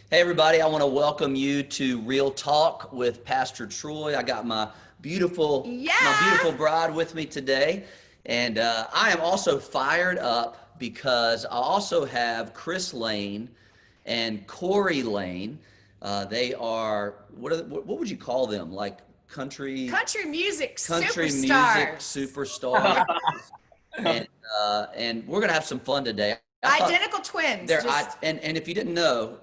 Hey everybody, I want to welcome you to Real Talk with Pastor Troy. I got my beautiful bride with me today, and I am also fired up because I also have Chris Lane and Cory Lane. They are what would you call them? Like country music country superstars. music superstars, and we're gonna have some fun today. Identical twins. And if you didn't know,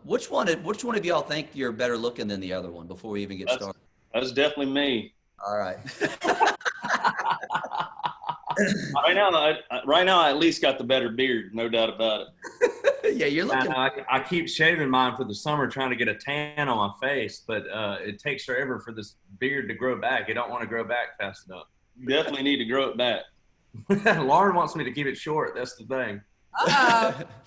which one of y'all think you're better looking than the other one before we even get started? That's definitely me. All right. Right now, I at least got the better beard, no doubt about it. Yeah, you're looking. I keep shaving mine for the summer, trying to get a tan on my face, but it takes forever for this beard to grow back. It don't want to grow back fast enough. You definitely need to grow it back. Lauren wants me to keep it short. That's the thing.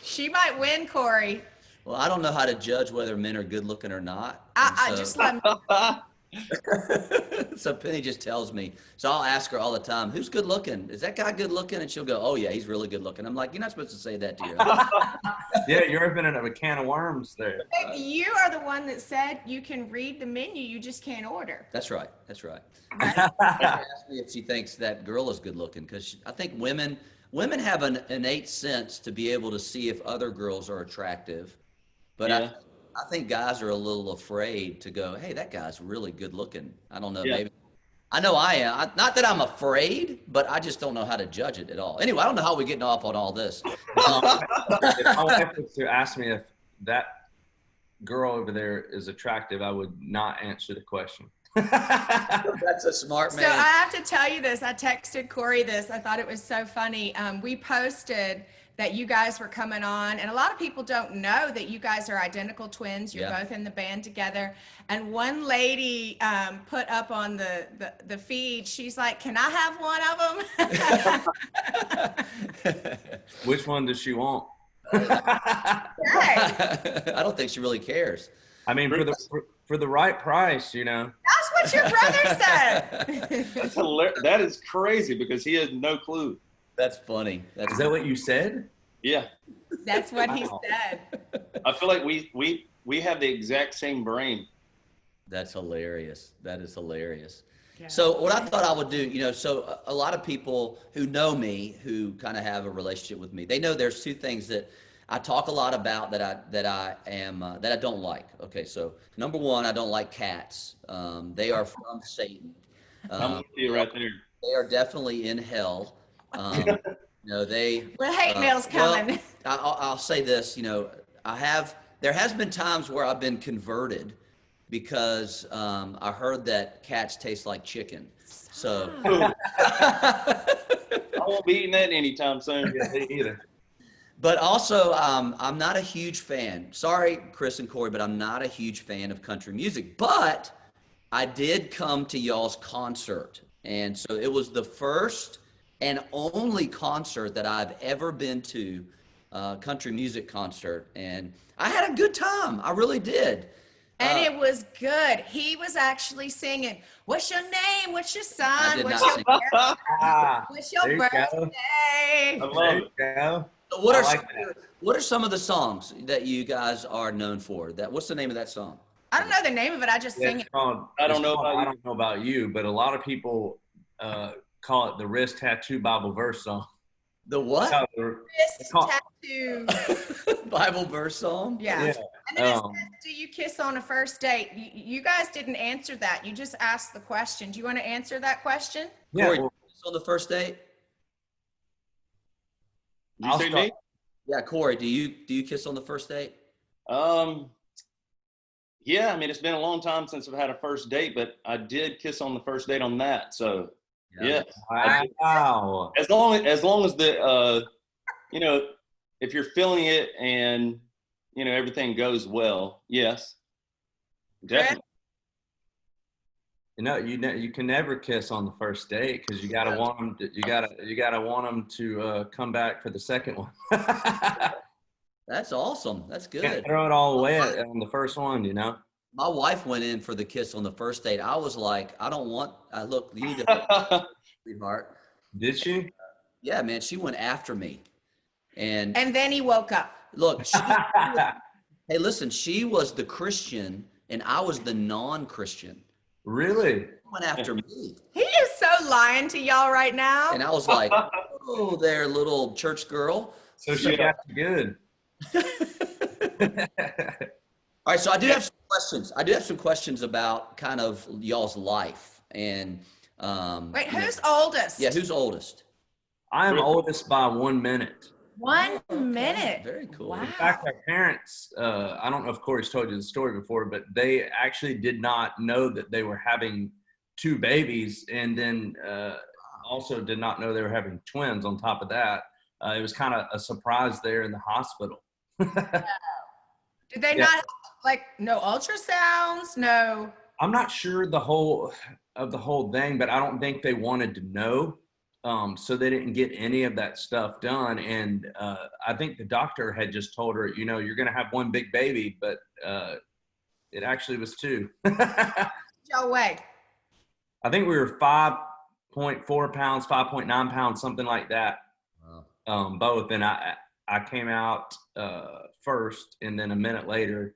She might win, Cory. Well, I don't know how to judge whether men are good looking or not. I just let So Penny just tells me. So I'll ask her all the time, "Who's good looking? Is that guy good looking?" And she'll go, "Oh yeah, he's really good looking." I'm like, "You're not supposed to say that to your husband." Yeah, you're opening up a can of worms there. You are the one that said you can read the menu, you just can't order. That's right. That's right. She asked me if she thinks that girl is good looking because I think women have an innate sense to be able to see if other girls are attractive, but yeah. I think guys are a little afraid to go, "Hey, that guy's really good looking." I don't know. Yeah. Maybe I know I am. Not that I'm afraid, but I just don't know how to judge it at all. Anyway, I don't know how we're getting off on all this. If my wife was to ask me if that girl over there is attractive, I would not answer the question. That's a smart man. So I have to tell you this. I texted Cory this. I thought it was so funny. We posted that you guys were coming on, and a lot of people don't know that you guys are identical twins. You're both in the band together. And one lady put up on the feed, she's like, "Can I have one of them?" Which one does she want? I don't think she really cares. I mean, for the right price, you know. That's what your brother said. That's hilarious. That is crazy because he has no clue. That's funny. Is that what you said? Yeah. That's what he said. I feel like we have the exact same brain. That's hilarious. That is hilarious. Yeah. So what I thought I would do, so a lot of people who know me, who kind of have a relationship with me, they know there's two things that I talk a lot about that I don't like. Okay, so number one, I don't like cats. They are from Satan. I'm with you right there. They are definitely in hell. Well, hate mail's coming. Well, I'll say this, there has been times where I've been converted because I heard that cats taste like chicken. So I won't be eating that anytime soon. Yeah, me either. But also, I'm not a huge fan. Sorry, Chris and Cory, but I'm not a huge fan of country music. But I did come to y'all's concert. And so it was the first and only concert that I've ever been to, country music concert. And I had a good time. I really did. And it was good. He was actually singing, "What's your name? What's your son? I did What's not your sing. birthday? What's your There you go. birthday?" I love it. Go. So What what are some of the songs that you guys are known for? What's the name of that song? I don't know the name of it. I just sing it. I don't know about you, but a lot of people call it the wrist tattoo Bible verse song. The what? Wrist tattoo. Bible verse song? Yeah. And then it says, "Do you kiss on a first date?" You guys didn't answer that. You just asked the question. Do you want to answer that question? Yeah. Cory, kiss on the first date? Did you say me? Yeah, Cory, do you kiss on the first date? Yeah, I mean, it's been a long time since I've had a first date, but I did kiss on the first date on that. So, yeah. Wow. As long as the, if you're feeling it and, everything goes well, yes, definitely. You can never kiss on the first date because you gotta want them. You gotta want them to come back for the second one. That's awesome. That's good. Can't throw it all away on the first one, My wife went in for the kiss on the first date. I was like, I don't want. Look, you need to, sweetheart. Did she? Yeah, man. She went after me, and then he woke up. look. Hey, listen, she was the Christian and I was the non-Christian. Really? She went after me. He is so lying to y'all right now. And I was like, oh, there, little church girl. So she got you good. All right, so I do have some questions. I do have some questions about kind of y'all's life. And Wait, who's oldest? yeah, who's oldest? I am oldest by 1 minute. 1 minute. Very cool. Wow. In fact, our parents, I don't know if Corey's told you the story before, but they actually did not know that they were having 2 babies, and then also did not know they were having twins on top of that. It was kind of a surprise there in the hospital. Did they not, like, no ultrasounds? No. I'm not sure the whole thing, but I don't think they wanted to know. So they didn't get any of that stuff done. And I think the doctor had just told her, you know, you're going to have 1 big baby, but it actually was 2. Y'all weigh? I think we were 5.4 pounds, 5.9 pounds, something like that. Wow. Both. And I came out first, and then a minute later,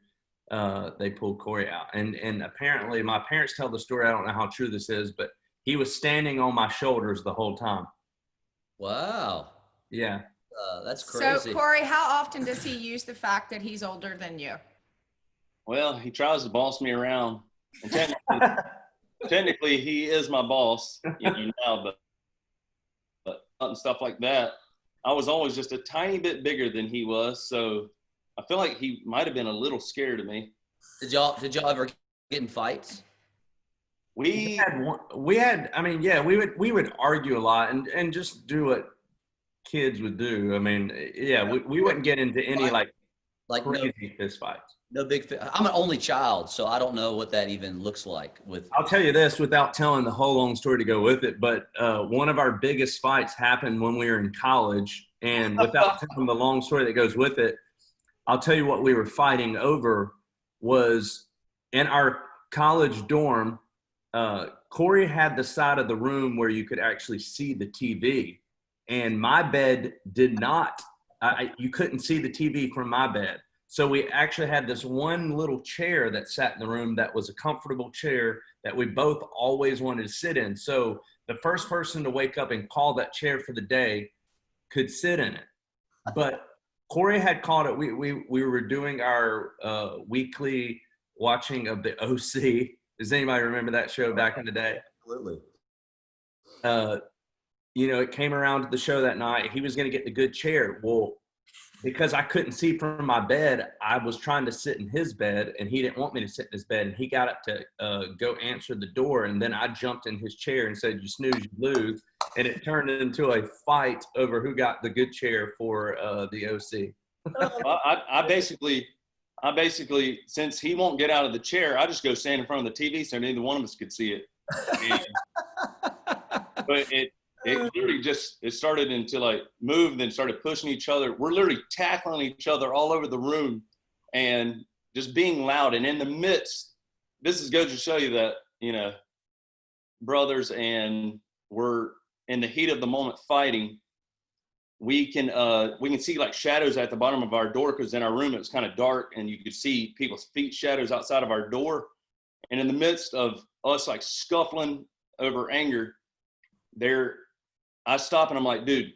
they pulled Corey out. And apparently my parents tell the story. I don't know how true this is, but he was standing on my shoulders the whole time. Wow. Yeah. That's crazy. So, Corey, how often does he use the fact that he's older than you? Well, he tries to boss me around. And technically he is my boss, you know, but and stuff like that. I was always just a tiny bit bigger than he was, so I feel like he might have been a little scared of me. Did y'all ever get in fights? We would argue a lot and just do what kids would do. I mean, yeah, we wouldn't get into any like crazy fist fights. No big. I'm an only child, so I don't know what that even looks like. I'll tell you this without telling the whole long story to go with it, but one of our biggest fights happened when we were in college, and without telling the long story that goes with it, I'll tell you what we were fighting over was in our college dorm. Corey had the side of the room where you could actually see the TV, and my bed did not. You couldn't see the TV from my bed. So we actually had this one little chair that sat in the room that was a comfortable chair that we both always wanted to sit in. So the first person to wake up and call that chair for the day could sit in it. But Corey had called it. We were doing our weekly watching of the OC. Does anybody remember that show back in the day? Absolutely. You know, it came around to the show that night. He was going to get the good chair. Well, because I couldn't see from my bed, I was trying to sit in his bed, and he didn't want me to sit in his bed. And he got up to go answer the door, and then I jumped in his chair and said, "You snooze, you lose." And it turned into a fight over who got the good chair for the OC. I basically, since he won't get out of the chair, I just go stand in front of the TV so neither one of us could see it. But it literally it started into like move, then started pushing each other. We're literally tackling each other all over the room and just being loud. And in the midst, this goes to show you that, you know, brothers, and we're in the heat of the moment fighting. We can see like shadows at the bottom of our door, because in our room it was kind of dark and you could see people's feet shadows outside of our door. And in the midst of us like scuffling over anger, I stop and I'm like, "Dude,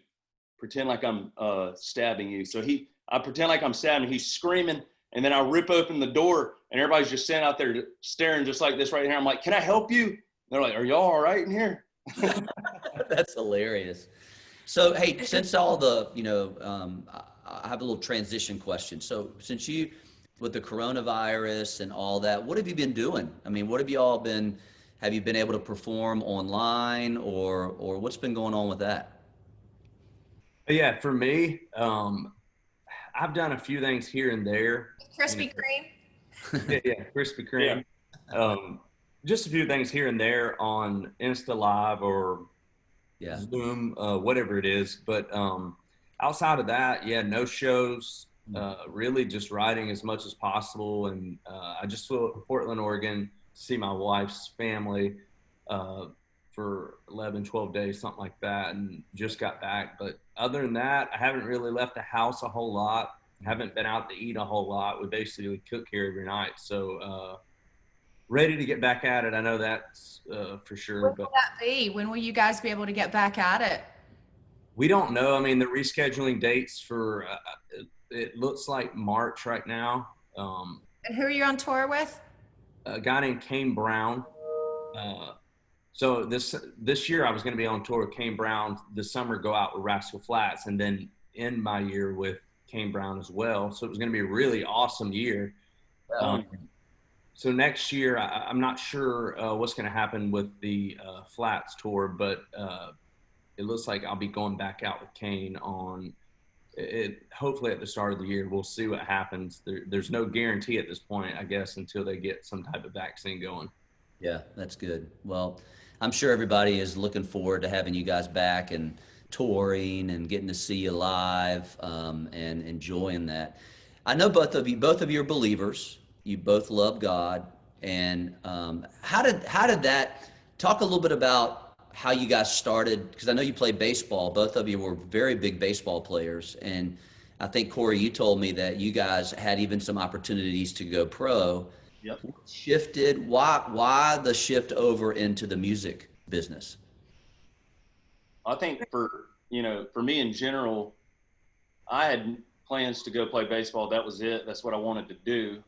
pretend like I'm stabbing you." So I pretend like I'm stabbing. He's screaming, and then I rip open the door, and everybody's just standing out there staring just like this right here. I'm like, "Can I help you?" And they're like, "Are y'all all right in here?" That's hilarious. So, hey, since all the, you know, I have a little transition question. So since with the coronavirus and all that, what have you been doing? I mean, have you been able to perform online, or what's been going on with that? Yeah, for me, I've done a few things here and there. Krispy Kreme? Yeah, Krispy Kreme. Yeah. Just a few things here and there on Insta Live or Zoom, whatever it is. But outside of that, no shows. Really just writing as much as possible. And I just flew to Portland, Oregon to see my wife's family for 11, 12 days, something like that, and just got back. But other than that, I haven't really left the house a whole lot. haven't been out to eat a whole lot. We basically cook here every night. So ready to get back at it. I know that's for sure. When will that be? When will you guys be able to get back at it? We don't know. I mean, the rescheduling dates for it looks like March right now. And who are you on tour with? A guy named Kane Brown. So this year I was going to be on tour with Kane Brown. This summer go out with Rascal Flatts, and then end my year with Kane Brown as well. So it was going to be a really awesome year. So next year I'm not sure what's going to happen with the Flats tour, but it looks like I'll be going back out with Kane on it. Hopefully at the start of the year. We'll see what happens. There's no guarantee at this point, I guess, until they get some type of vaccine going. Yeah, that's good. Well, I'm sure everybody is looking forward to having you guys back and touring and getting to see you live and enjoying that. I know both of you are believers. You both love God. And how did that, talk a little bit about how you guys started, because I know you played baseball. Both of you were very big baseball players. And I think, Cory, you told me that you guys had even some opportunities to go pro. Yep. Shifted. Why the shift over into the music business? I think for me in general, I had plans to go play baseball. That was it. That's what I wanted to do.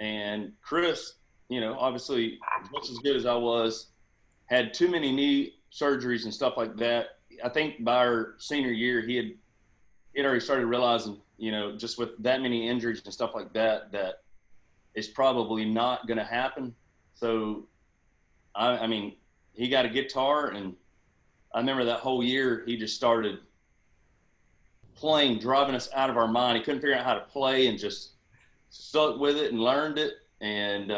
And Chris, obviously just as good as I was, had too many knee surgeries and stuff like that. I think by our senior year, he had already started realizing, just with that many injuries and stuff like that, that it's probably not going to happen. So, I mean, he got a guitar, and I remember that whole year he just started playing, driving us out of our mind. He couldn't figure out how to play and just stuck with it and learned it. And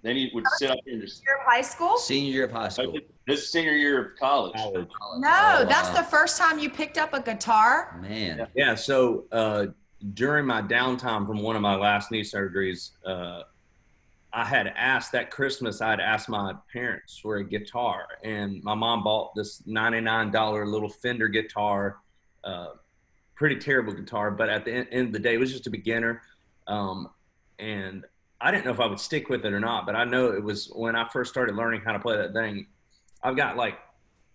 then he would sit up here and just. Senior year of high school? Senior year of high school. This senior year of college. No, Oh, that's wow. the first time you picked up a guitar? Man. Yeah. So during my downtime from one of my last knee surgeries, I had asked that Christmas, I had asked my parents for a guitar, and my mom bought this $99 little Fender guitar, pretty terrible guitar, but at the end of the day, it was just a beginner. And I didn't know if I would stick with it or not, but I know it was when I first started learning how to play that thing. I've got like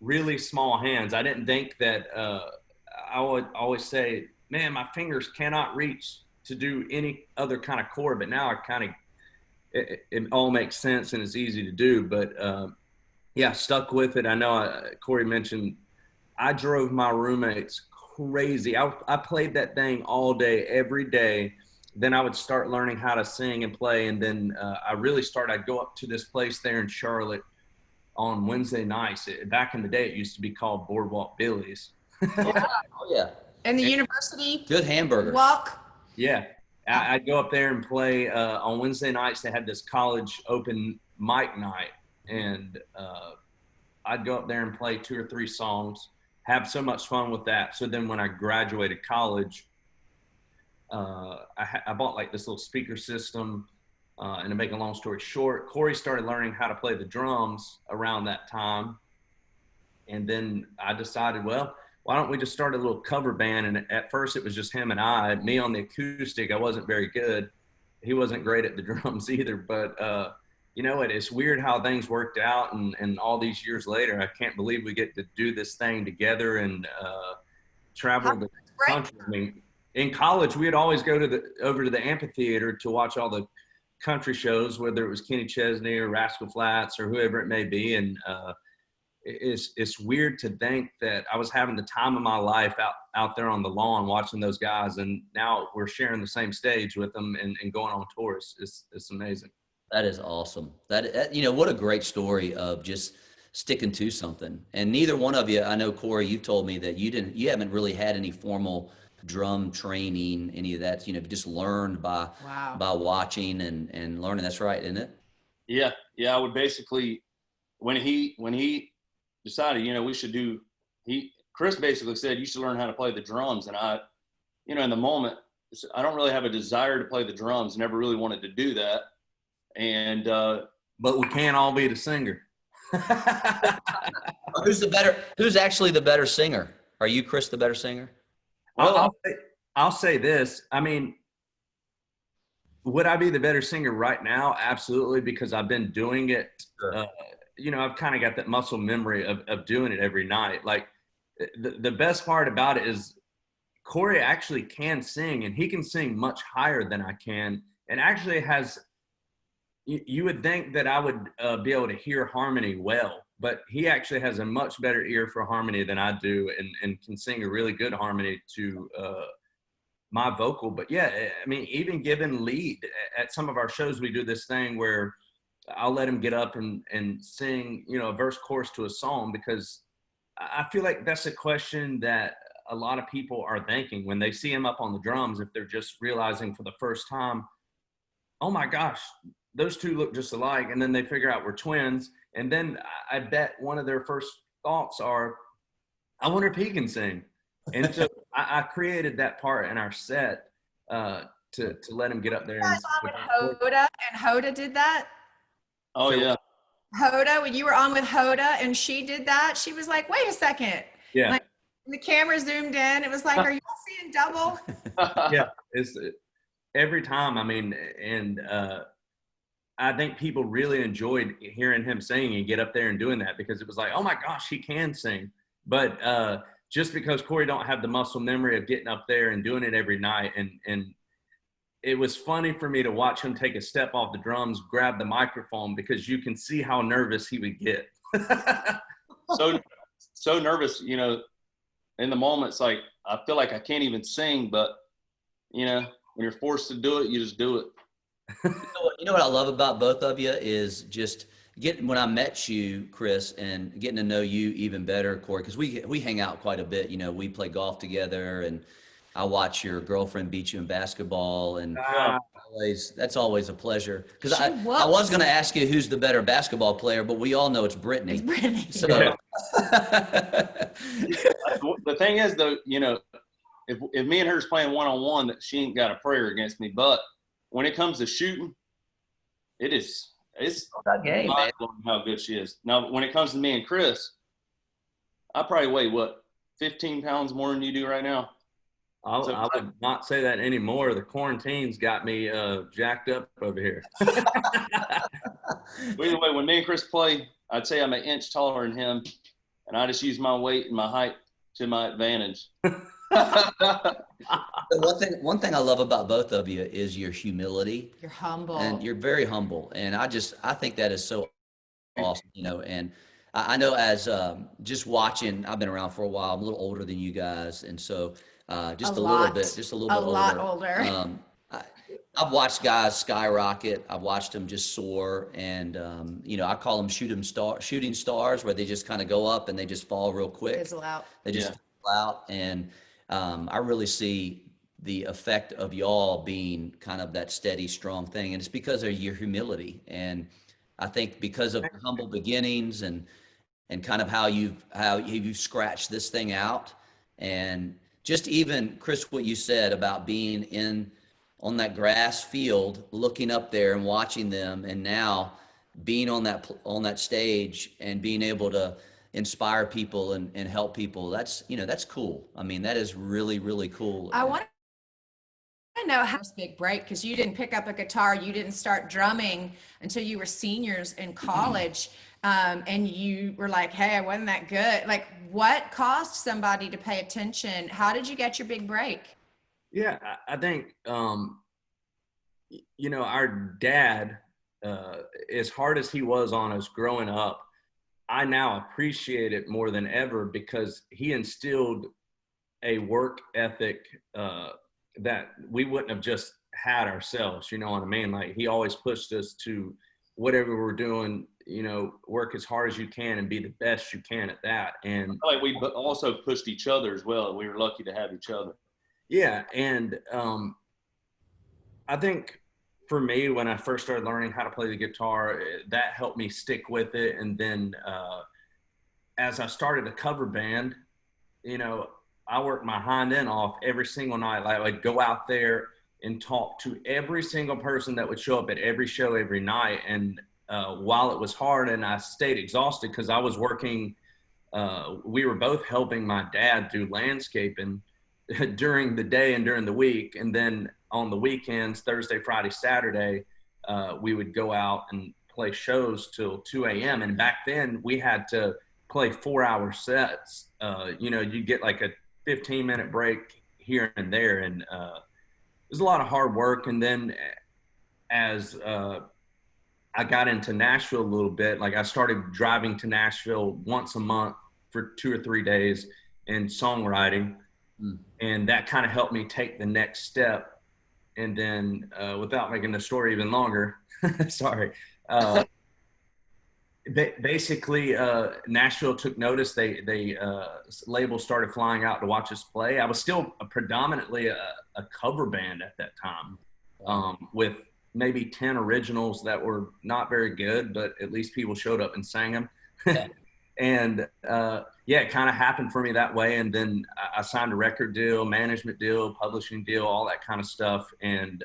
really small hands. I didn't think that I would always say, man, my fingers cannot reach to do any other kind of chord, but now I kind of, it all makes sense and it's easy to do. But yeah, stuck with it. I know Cory mentioned I drove my roommates crazy. I played that thing all day, every day. Then I would start learning how to sing and play. And then I'd go up to this place there in Charlotte on Wednesday nights. Back in the day, it used to be called Boardwalk Billy's. Yeah. Oh, yeah. And the university Good hamburgers. walk? Yeah. I'd go up there and play on Wednesday nights. They had this college open mic night. And I'd go up there and play 2 or 3 songs, have so much fun with that. So then when I graduated college, I bought like this little speaker system, and to make a long story short, Cory started learning how to play the drums around that time. And then I decided, well, why don't we just start a little cover band? And at first it was just him and I, me on the acoustic. I wasn't very good. He wasn't great at the drums either, but it's weird how things worked out. And all these years later, I can't believe we get to do this thing together and travel the country. I mean, in college, we'd always go over to the amphitheater to watch all the country shows, whether it was Kenny Chesney or Rascal Flatts or whoever it may be. And it's weird to think that I was having the time of my life out there on the lawn watching those guys, and now we're sharing the same stage with them and going on tours. It's amazing. That is awesome. That what a great story of just sticking to something. And neither one of you, I know, Cory, you told me that you haven't really had any formal drum training, any of that, just learned by watching and learning. That's right, isn't it? Yeah. I would basically, when he decided, we should Chris basically said, you should learn how to play the drums. And I, in the moment, I don't really have a desire to play the drums, never really wanted to do that. And, but we can't all be the singer. Who's actually the better singer? Are you, Chris, the better singer? well, I'll say this. I mean, would I be the better singer right now? Absolutely, because I've been doing it. Sure. I've kind of got that muscle memory of doing it every night. Like the best part about it is Cory actually can sing, and he can sing much higher than I can, and actually has. You would think that I would be able to hear harmony well, but he actually has a much better ear for harmony than I do, and can sing a really good harmony to my vocal. But yeah, I mean, even given lead at some of our shows, we do this thing where I'll let him get up and sing, a verse chorus to a song, because I feel like that's a question that a lot of people are thinking when they see him up on the drums, if they're just realizing for the first time, oh my gosh, those two look just alike. And then they figure out we're twins. And then I bet one of their first thoughts are, I wonder if he can sing. And so I created that part in our set to let him get up there. And Hoda, and Hoda did that. Oh, So- yeah. Hoda, when you were on with Hoda and she did that, she was like, wait a second. Yeah. Like, the camera zoomed in. It was like, are you all seeing double? Yeah. It's every time. I mean, and I think people really enjoyed hearing him sing and get up there and doing that, because it was like, oh my gosh, he can sing. But just because Cory don't have the muscle memory of getting up there and doing it every night, and it was funny for me to watch him take a step off the drums, grab the microphone, because you can see how nervous he would get. So nervous, in the moment. It's like, I feel like I can't even sing, but when you're forced to do it, you just do it. You know what I love about both of you is just when I met you, Chris, and getting to know you even better, Cory, because we hang out quite a bit. We play golf together, and I watch your girlfriend beat you in basketball, and that's always a pleasure. Because I was going to ask you who's the better basketball player, but we all know it's Brittany. It's Brittany. So. Yeah. The thing is, though, if me and her's playing one-on-one, that she ain't got a prayer against me. But when it comes to shooting, it's that game, man. how good she is. Now, when it comes to me and Chris, I probably weigh 15 pounds more than you do right now. I would not say that anymore. The quarantine's got me jacked up over here. Either way, when me and Chris play, I'd say I'm an inch taller than him, and I just use my weight and my height to my advantage. One thing I love about both of you is your humility. You're humble. And you're very humble. And I think that is so awesome, and I know as just watching, I've been around for a while. I'm a little older than you guys. And so just a little bit older. I've watched guys skyrocket. I've watched them just soar. And, I call them shooting stars, where they just kind of go up and they just fall real quick. Fizzle out. They just fizzle out. And I really see the effect of y'all being kind of that steady, strong thing. And it's because of your humility. And I think because of humble beginnings and kind of how you've scratched this thing out. And just even, Chris, what you said about being on that grass field, looking up there and watching them, and now being on that stage and being able to inspire people and help people. That's cool. I mean, that is really, really cool. I want to know how this big break, because you didn't pick up a guitar, you didn't start drumming until you were seniors in college. And you were like, hey, I wasn't that good. Like, what caused somebody to pay attention? How did you get your big break? Yeah, I think, our dad, as hard as he was on us growing up, I now appreciate it more than ever, because he instilled a work ethic that we wouldn't have just had ourselves. You know what I mean? Like, he always pushed us to whatever we're doing, work as hard as you can and be the best you can at that. And like, we also pushed each other as well. We were lucky to have each other. Yeah. And I think for me, when I first started learning how to play the guitar, that helped me stick with it. And then as I started a cover band, I worked my hind end off every single night. Like, I'd go out there and talk to every single person that would show up at every show every night. And while it was hard and I stayed exhausted because I was working, we were both helping my dad do landscaping. during the day and during the week. And then on the weekends, Thursday, Friday, Saturday, we would go out and play shows till 2 a.m. And back then we had to play 4-hour sets. You get like a 15-minute break here and there. And it was a lot of hard work. And then as I got into Nashville a little bit, like I started driving to Nashville once a month for 2 or 3 days in songwriting. And that kind of helped me take the next step. And then without making the story even longer, sorry, basically Nashville took notice. They labels started flying out to watch us play. I was still predominantly a cover band at that time, with maybe 10 originals that were not very good, but at least people showed up and sang them. Yeah. And it kind of happened for me that way. And then I signed a record deal, management deal, publishing deal, all that kind of stuff. And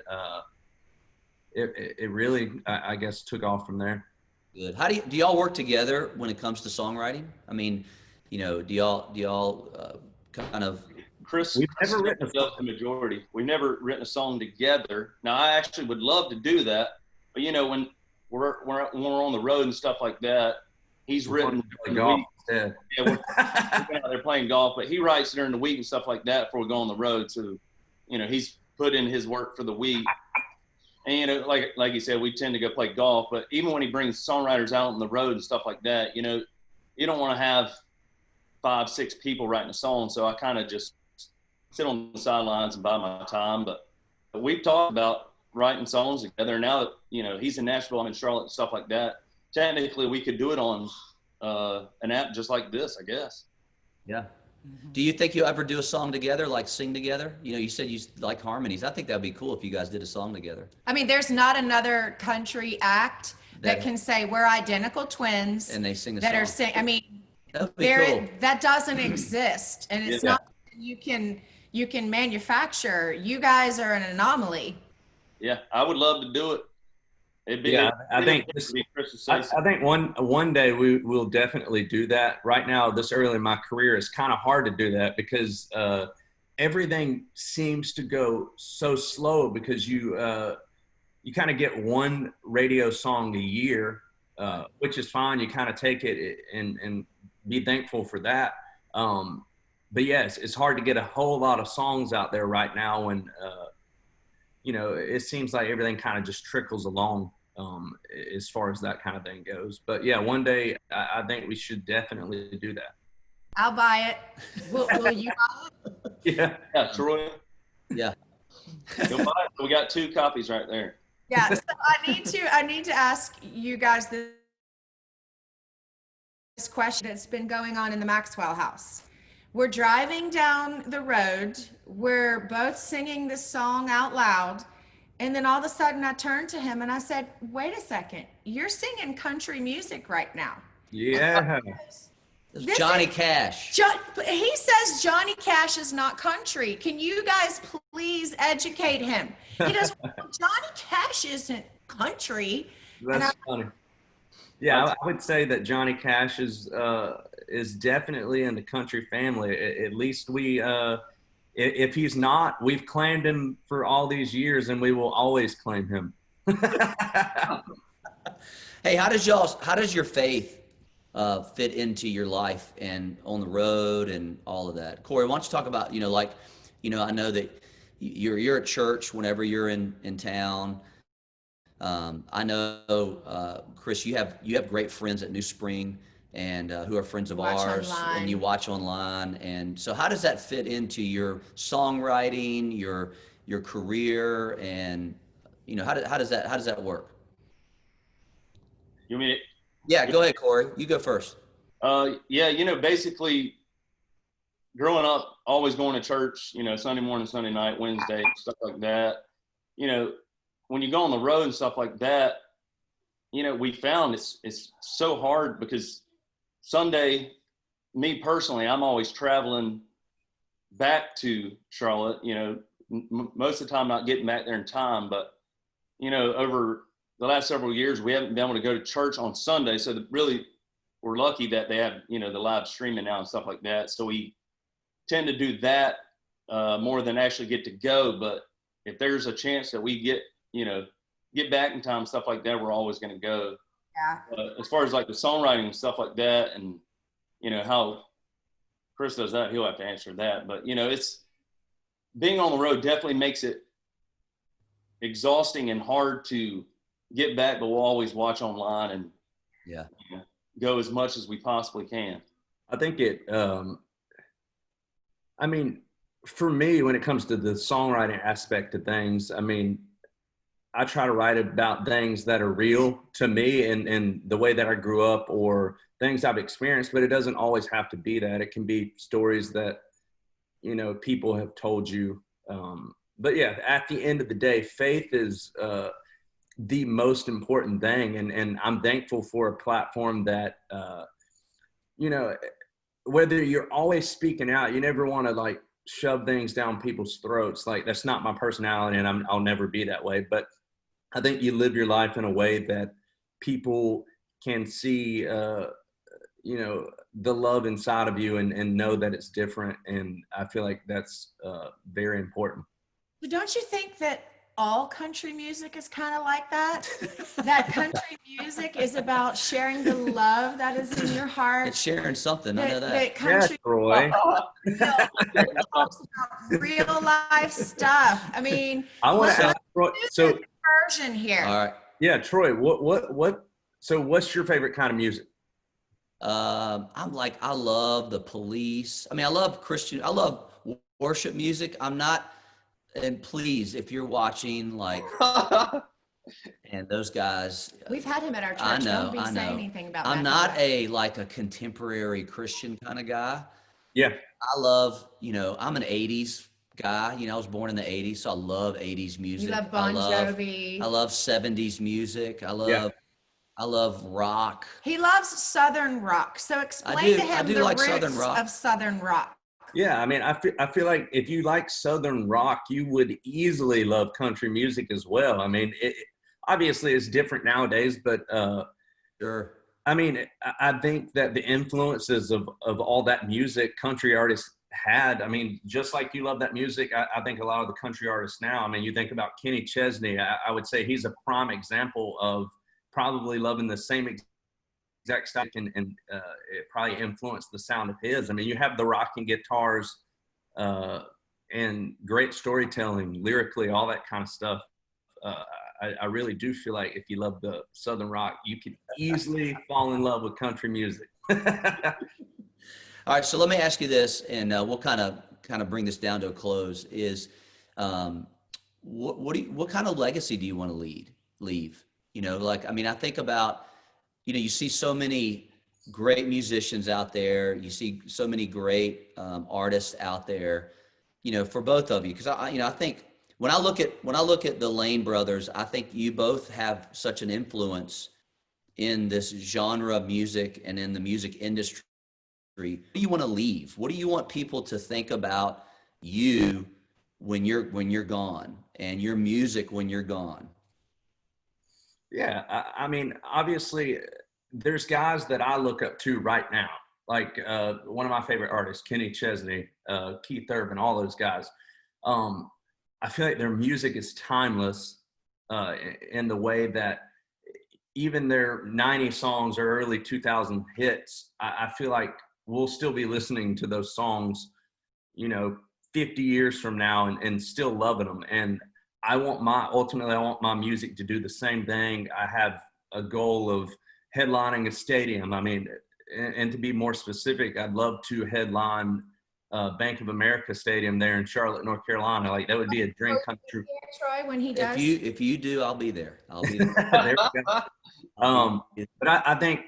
it really, I guess, took off from there. Good. How do y'all work together when it comes to songwriting? I mean, do y'all kind of? Chris, we've never written does the majority. We've never written a song together. Now, I actually would love to do that, but when we're on the road and stuff like that, he's written golf. Yeah, we're out there playing golf, but he writes during the week and stuff like that before we go on the road. So, he's put in his work for the week. And like you said, we tend to go play golf. But even when he brings songwriters out on the road and stuff like that, you don't want to have 5-6 people writing a song. So I kind of just sit on the sidelines and buy my time. But we've talked about writing songs together. Now that he's in Nashville, I'm in Charlotte, and stuff like that. Technically, we could do it on an app just like this, I guess. Yeah. Do you think you'll ever do a song together, like sing together? You said you like harmonies. I think that'd be cool if you guys did a song together. I mean, there's not another country act that can say we're identical twins and they sing a that song. are sing. I mean, that'd be cool. That doesn't exist, and it's not you can manufacture. You guys are an anomaly. Yeah, I would love to do it. I think one day we will definitely do that. Right now, this early in my career, it's kind of hard to do that because everything seems to go so slow because you kind of get one radio song a year, which is fine. You kind of take it and be thankful for that. But yes, it's hard to get a whole lot of songs out there right now when it seems like everything kind of just trickles along. As far as that kind of thing goes. But yeah, one day I think we should definitely do that. I'll buy it. Will you buy it? Yeah, Troy. Yeah. You'll buy it. We got 2 copies right there. Yeah, so I need to ask you guys this question that's been going on in the Maxwell house. We're driving down the road. We're both singing this song out loud. And then all of a sudden I turned to him and I said, wait a second, you're singing country music right now. Yeah. Johnny Cash. He says Johnny Cash is not country. Can you guys please educate him? He goes, Johnny Cash isn't country. That's funny. Yeah, I would say that Johnny Cash is definitely in the country family. At least we if he's not, we've claimed him for all these years and we will always claim him. Hey, how does your faith fit into your life and on the road and all of that? Cory, why don't you talk about, I know that you're at church whenever you're in town. I know, Chris, you have great friends at New Spring and who are friends of ours, and you watch online. And so how does that fit into your songwriting, your career, and how does that work? You mean it? Yeah, go ahead, Cory. You go first. Basically growing up, always going to church, Sunday morning, Sunday night, Wednesday, stuff like that. When you go on the road and stuff like that, we found it's so hard because Sunday, me personally, I'm always traveling back to Charlotte, most of the time not getting back there in time, but, over the last several years, we haven't been able to go to church on Sunday. So really, we're lucky that they have, the live streaming now and stuff like that. So we tend to do that more than actually get to go. But if there's a chance that we get back in time, stuff like that, we're always going to go. Yeah. As far as like the songwriting and stuff like that, and how Chris does that, he'll have to answer that. But it's being on the road definitely makes it exhausting and hard to get back, but we'll always watch online and go as much as we possibly can. I think for me, when it comes to the songwriting aspect of things, I try to write about things that are real to me and the way that I grew up or things I've experienced, but it doesn't always have to be that. It can be stories that, people have told you. But yeah, at the end of the day, faith is the most important thing. And I'm thankful for a platform that, whether you're always speaking out, you never want to like shove things down people's throats. Like that's not my personality and I'll never be that way. But I think you live your life in a way that people can see, the love inside of you and know that it's different. And I feel like that's very important. But don't you think that all country music is kind of like that? That country music is about sharing the love that is in your heart. It's sharing something. I know that. That country Troy. talks about real life stuff. I mean, I want to ask Troy. So version here. All right. Yeah, Troy. So what's your favorite kind of music? I love the Police. I love Christian. I love worship music. And please, if you're watching, like, and those guys, we've had him at our church. I know. Don't be saying anything about that. I'm not a contemporary Christian kind of guy. Yeah. I love, I'm an 80s guy. I was born in the 80s, so I love 80s music. You love Bon Jovi. I love 70s music. I love rock. He loves Southern rock. So explain to him the roots of Southern rock. Yeah, I feel like if you like Southern rock, you would easily love country music as well. Obviously it's different nowadays, but Sure. I think that the influences of all that music country artists had, just like you love that music, I think a lot of the country artists now, you think about Kenny Chesney, I would say he's a prime example of probably loving the same exact style and it probably influenced the sound of his. You have the rocking guitars and great storytelling, lyrically, all that kind of stuff. I really do feel like if you love the Southern rock, you could easily fall in love with country music. All right, so let me ask you this, and we'll kind of bring this down to a close. Is what kind of legacy do you want to leave? I think about, you see so many great musicians out there. You see so many great artists out there, for both of you. Because I think when I look at the Lane brothers, I think you both have such an influence in this genre of music and in the music industry. What do you want to leave? What do you want people to think about you when you're gone, and your music when you're gone? Yeah, obviously there's guys that I look up to right now, like one of my favorite artists, Kenny Chesney, Keith Urban, all those guys. I feel like their music is timeless in the way that even their 90 songs or early 2000 hits, I feel like we'll still be listening to those songs, 50 years from now and still loving them. And ultimately I want my music to do the same thing. I have a goal of headlining a stadium. And to be more specific, I'd love to headline Bank of America Stadium there in Charlotte, North Carolina. Like that would be a dream come true. Troy, when he does. If you do, I'll be there. There we go. But I think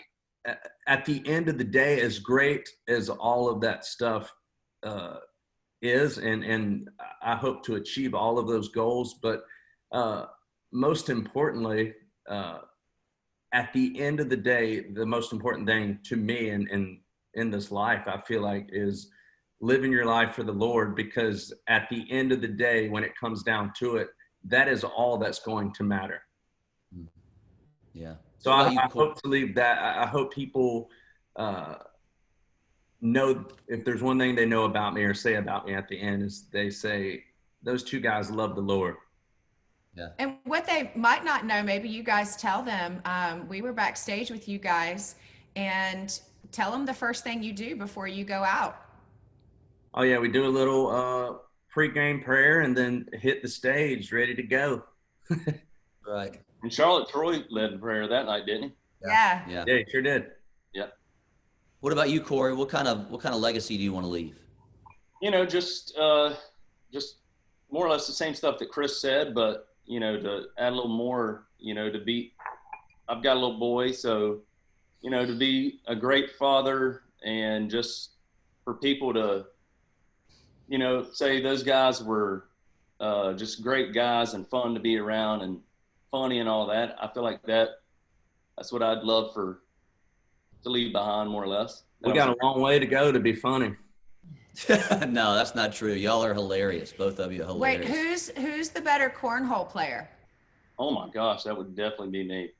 at the end of the day, as great as all of that stuff is, and I hope to achieve all of those goals, but most importantly, at the end of the day, the most important thing to me in this life, I feel like, is living your life for the Lord, because at the end of the day, when it comes down to it, that is all that's going to matter. Yeah. So I hope to leave that. I hope people know, if there's one thing they know about me or say about me at the end, is they say, those two guys love the Lord. Yeah. And what they might not know, maybe you guys tell them, we were backstage with you guys, and tell them the first thing you do before you go out. Oh yeah, we do a little pre-game prayer and then hit the stage, ready to go. Right. And Charlotte Troy led the prayer that night, didn't he? Yeah. Yeah. Yeah, he sure did. Yeah. What about you, Corey? What kind of legacy do you want to leave? You know, just more or less the same stuff that Chris said, but you know, to add a little more, you know, I've got a little boy, so, you know, to be a great father and just for people to, you know, say those guys were just great guys and fun to be around and funny and all that. I feel like that's what I'd love to leave behind, more or less. We got a long way to go to be funny. No, that's not true. Y'all are hilarious. Both of you are hilarious. Wait, who's the better cornhole player? Oh my gosh, that would definitely be me.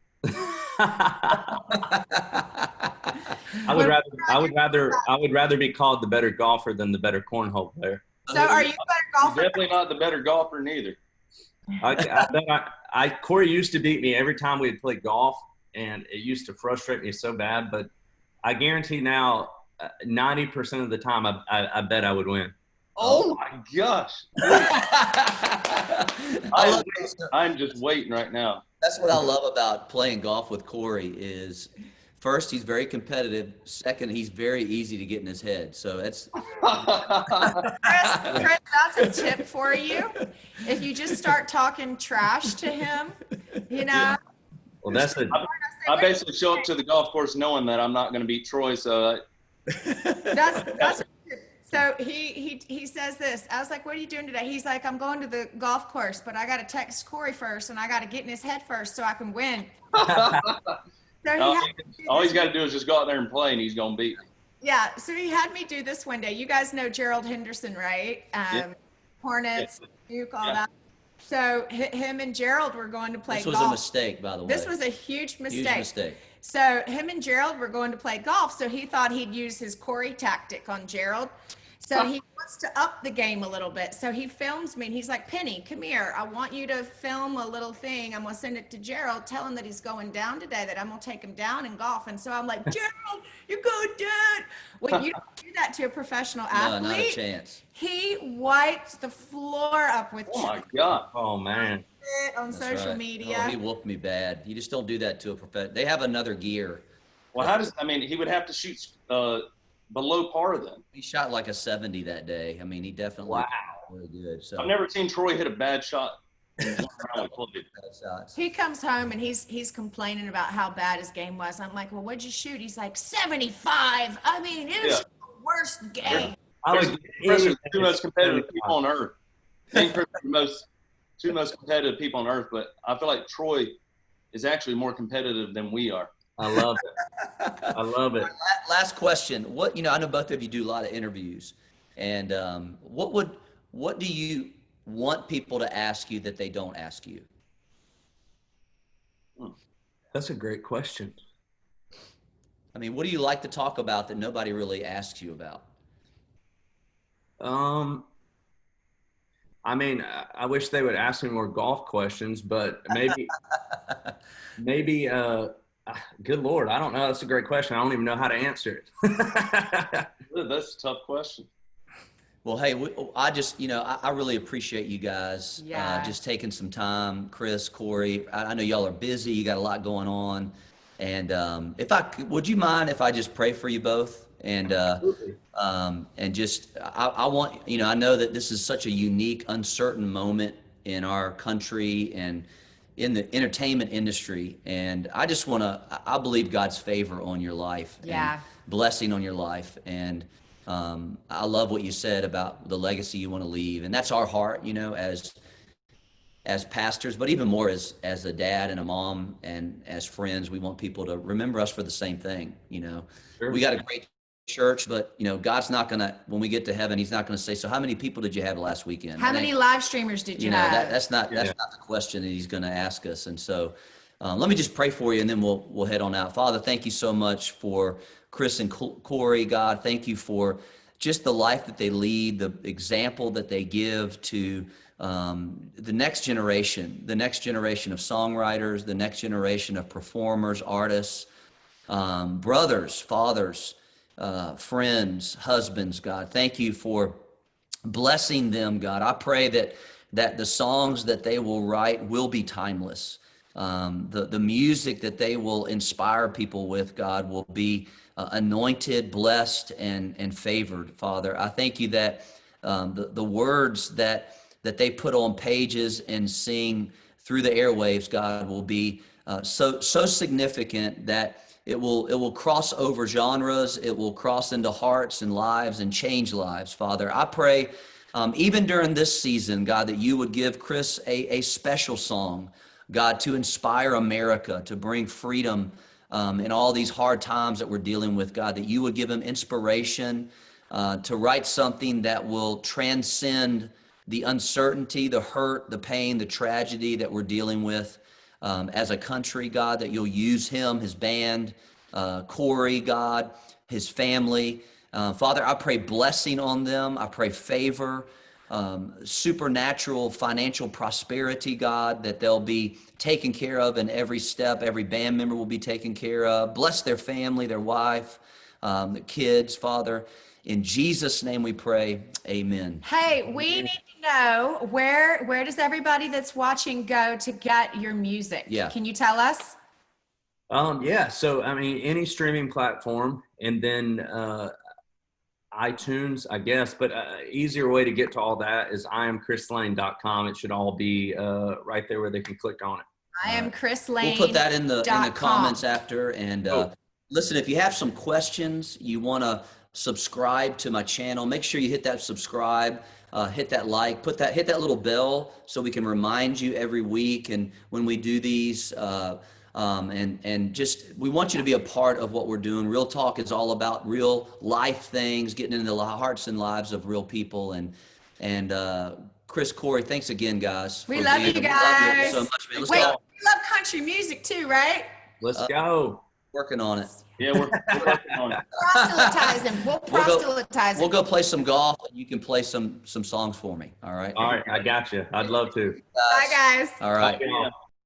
I would rather be called the better golfer than the better cornhole player. So are you a better golfer? Definitely not the better golfer neither. Corey used to beat me every time we'd play golf, and it used to frustrate me so bad. But I guarantee now, 90% of the time, I bet I would win. Oh my gosh! I'm just waiting right now. That's what I love about playing golf with Corey is, first, he's very competitive. Second, he's very easy to get in his head. So that's Chris, that's a tip for you. If you just start talking trash to him, you know. Well, that's it. I basically show up to the golf course knowing that I'm not going to beat Troy, so That's so he says this. I was like, what are you doing today? He's like, I'm going to the golf course, but I got to text Corey first, and I got to get in his head first so I can win. So all he's got to do is just go out there and play, and he's going to beat me. Yeah, so he had me do this one day. You guys know Gerald Henderson, right? Hornets, Duke, all that. So him and Gerald were going to play golf. This was a mistake, by the way. This was a huge mistake. Huge mistake. So him and Gerald were going to play golf. So he thought he'd use his Corey tactic on Gerald. So he wants to up the game a little bit. So he films me and he's like, Penny, come here. I want you to film a little thing. I'm going to send it to Gerald. Tell him that he's going down today, that I'm going to take him down in golf. And so I'm like, Gerald, you're going down. Well, you don't do that to a professional athlete. No, not a chance. He wiped the floor up with Oh my God. Oh man. on That's social right. media. Oh, he whooped me bad. You just don't do that to a professional. They have another gear. Well, he would have to shoot below par then. He shot like a 70 that day. I mean, he definitely really good. So I've never seen Troy hit a bad shot. He comes home and he's complaining about how bad his game was. I'm like, well, what'd you shoot? He's like, 75. I mean, it was the worst game. Chris are the two most competitive people on earth. I think Chris are the two most competitive people on earth, but I feel like Troy is actually more competitive than we are. I love it. I love it. Last question. I know both of you do a lot of interviews, and what do you want people to ask you that they don't ask you? That's a great question. I mean, what do you like to talk about that nobody really asks you about? I mean, I wish they would ask me more golf questions, but maybe, good Lord, I don't know. That's a great question. I don't even know how to answer it. That's a tough question. Well, hey, I really appreciate you guys just taking some time. Chris, Corey, I know y'all are busy. You got a lot going on. And would you mind if I just pray for you both? And just, I want, I know that this is such a unique, uncertain moment in our country and in the entertainment industry. And I just I believe God's favor on your life. And blessing on your life. And I love what you said about the legacy you want to leave. And that's our heart, as pastors, but even more as a dad and a mom and as friends. We want people to remember us for the same thing. Sure. We got a great church, but God's not gonna, when we get to heaven, he's not gonna say, so how many people did you have last weekend? How many live streamers did you have? That's not the question that he's gonna ask us. And so Let me just pray for you, and then we'll head on out. Father, thank you so much for Chris and Cory, God. Thank you for just the life that they lead, the example that they give to the next generation of songwriters, the next generation of performers, artists, brothers, fathers, friends, husbands, God. Thank you for blessing them, God. I pray that the songs that they will write will be timeless. The music that they will inspire people with, God, will be anointed, blessed, and favored, Father. I thank you that the words that they put on pages and sing through the airwaves, God, will be so significant that it will cross over genres. It will cross into hearts and lives and change lives, Father. I pray even during this season, God, that you would give Chris a special song, God, to inspire America, to bring freedom in all these hard times that we're dealing with, God, that you would give him inspiration to write something that will transcend the uncertainty, the hurt, the pain, the tragedy that we're dealing with as a country, God, that you'll use him, his band, Cory, God, his family. Father, I pray blessing on them. I pray favor, supernatural financial prosperity, God, that they'll be taken care of in every step. Every band member will be taken care of. Bless their family, their wife, the kids, Father. In Jesus' name we pray, amen. Hey, we need to know where does everybody that's watching go to get your music? Yeah. Can you tell us? Yeah. So, I mean, any streaming platform, and then iTunes, I guess, but easier way to get to all that is iamchrislane.com. It should all be right there where they can click on it. I am Chris Lane. We'll put that in the comments after. And listen, if you have some questions, you want to subscribe to my channel, make sure you hit that subscribe, hit that like, hit that little bell so we can remind you every week. And when we do these, and just, we want you to be a part of what we're doing. Real Talk is all about real life things, getting into the hearts and lives of real people. And Chris, Cory, thanks again, guys. We love you guys. We love you so much, man. Let's Wait, go. you love country music too, right? Let's go. Working on it. Yeah, we're working on it. Proselytize him. We'll proselytize him. We'll go play some golf, and you can play some songs for me. All right. All right. I got you. I'd love to. Bye, guys. All right. Yeah.